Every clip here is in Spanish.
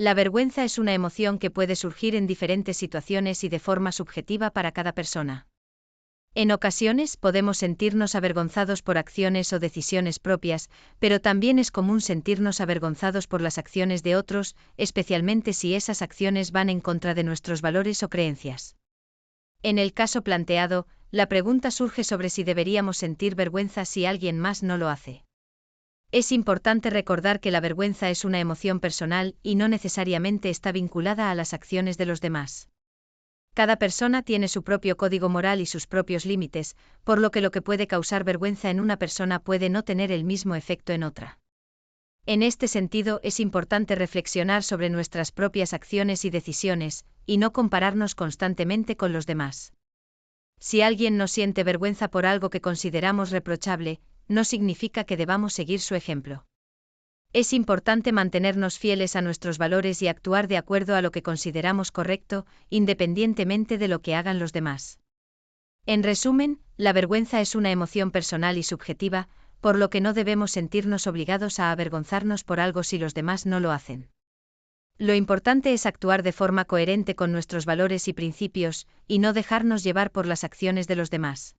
La vergüenza es una emoción que puede surgir en diferentes situaciones y de forma subjetiva para cada persona. En ocasiones podemos sentirnos avergonzados por acciones o decisiones propias, pero también es común sentirnos avergonzados por las acciones de otros, especialmente si esas acciones van en contra de nuestros valores o creencias. En el caso planteado, la pregunta surge sobre si deberíamos sentir vergüenza si alguien más no lo hace. Es importante recordar que la vergüenza es una emoción personal y no necesariamente está vinculada a las acciones de los demás. Cada persona tiene su propio código moral y sus propios límites, por lo que puede causar vergüenza en una persona puede no tener el mismo efecto en otra. En este sentido, es importante reflexionar sobre nuestras propias acciones y decisiones, y no compararnos constantemente con los demás. Si alguien no siente vergüenza por algo que consideramos reprochable, no significa que debamos seguir su ejemplo. Es importante mantenernos fieles a nuestros valores y actuar de acuerdo a lo que consideramos correcto, independientemente de lo que hagan los demás. En resumen, la vergüenza es una emoción personal y subjetiva, por lo que no debemos sentirnos obligados a avergonzarnos por algo si los demás no lo hacen. Lo importante es actuar de forma coherente con nuestros valores y principios, y no dejarnos llevar por las acciones de los demás.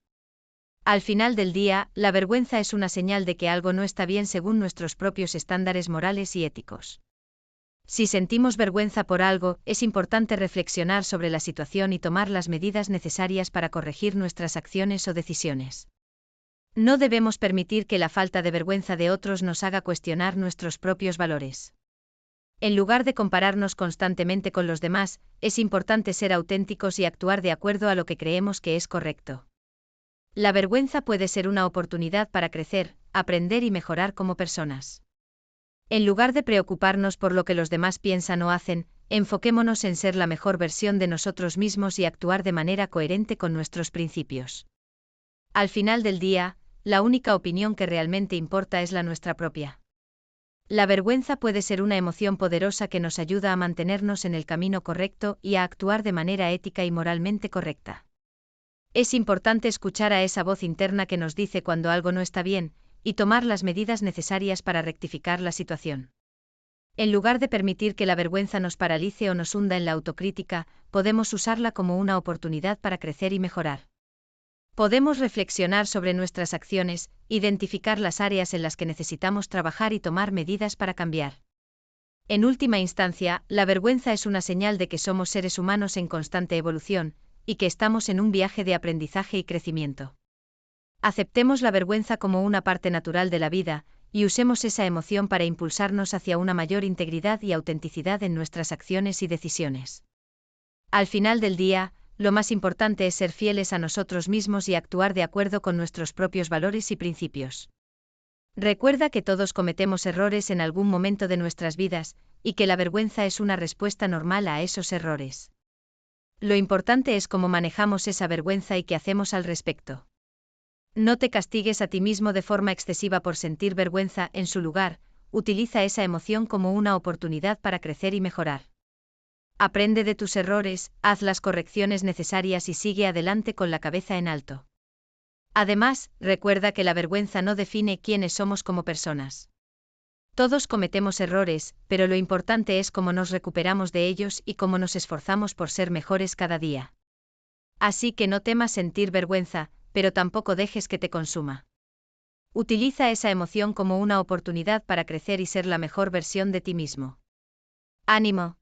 Al final del día, la vergüenza es una señal de que algo no está bien según nuestros propios estándares morales y éticos. Si sentimos vergüenza por algo, es importante reflexionar sobre la situación y tomar las medidas necesarias para corregir nuestras acciones o decisiones. No debemos permitir que la falta de vergüenza de otros nos haga cuestionar nuestros propios valores. En lugar de compararnos constantemente con los demás, es importante ser auténticos y actuar de acuerdo a lo que creemos que es correcto. La vergüenza puede ser una oportunidad para crecer, aprender y mejorar como personas. En lugar de preocuparnos por lo que los demás piensan o hacen, enfoquémonos en ser la mejor versión de nosotros mismos y actuar de manera coherente con nuestros principios. Al final del día, la única opinión que realmente importa es la nuestra propia. La vergüenza puede ser una emoción poderosa que nos ayuda a mantenernos en el camino correcto y a actuar de manera ética y moralmente correcta. Es importante escuchar a esa voz interna que nos dice cuando algo no está bien, y tomar las medidas necesarias para rectificar la situación. En lugar de permitir que la vergüenza nos paralice o nos hunda en la autocrítica, podemos usarla como una oportunidad para crecer y mejorar. Podemos reflexionar sobre nuestras acciones, identificar las áreas en las que necesitamos trabajar y tomar medidas para cambiar. En última instancia, la vergüenza es una señal de que somos seres humanos en constante evolución, y que estamos en un viaje de aprendizaje y crecimiento. Aceptemos la vergüenza como una parte natural de la vida, y usemos esa emoción para impulsarnos hacia una mayor integridad y autenticidad en nuestras acciones y decisiones. Al final del día, lo más importante es ser fieles a nosotros mismos y actuar de acuerdo con nuestros propios valores y principios. Recuerda que todos cometemos errores en algún momento de nuestras vidas, y que la vergüenza es una respuesta normal a esos errores. Lo importante es cómo manejamos esa vergüenza y qué hacemos al respecto. No te castigues a ti mismo de forma excesiva por sentir vergüenza, en su lugar, utiliza esa emoción como una oportunidad para crecer y mejorar. Aprende de tus errores, haz las correcciones necesarias y sigue adelante con la cabeza en alto. Además, recuerda que la vergüenza no define quiénes somos como personas. Todos cometemos errores, pero lo importante es cómo nos recuperamos de ellos y cómo nos esforzamos por ser mejores cada día. Así que no temas sentir vergüenza, pero tampoco dejes que te consuma. Utiliza esa emoción como una oportunidad para crecer y ser la mejor versión de ti mismo. ¡Ánimo!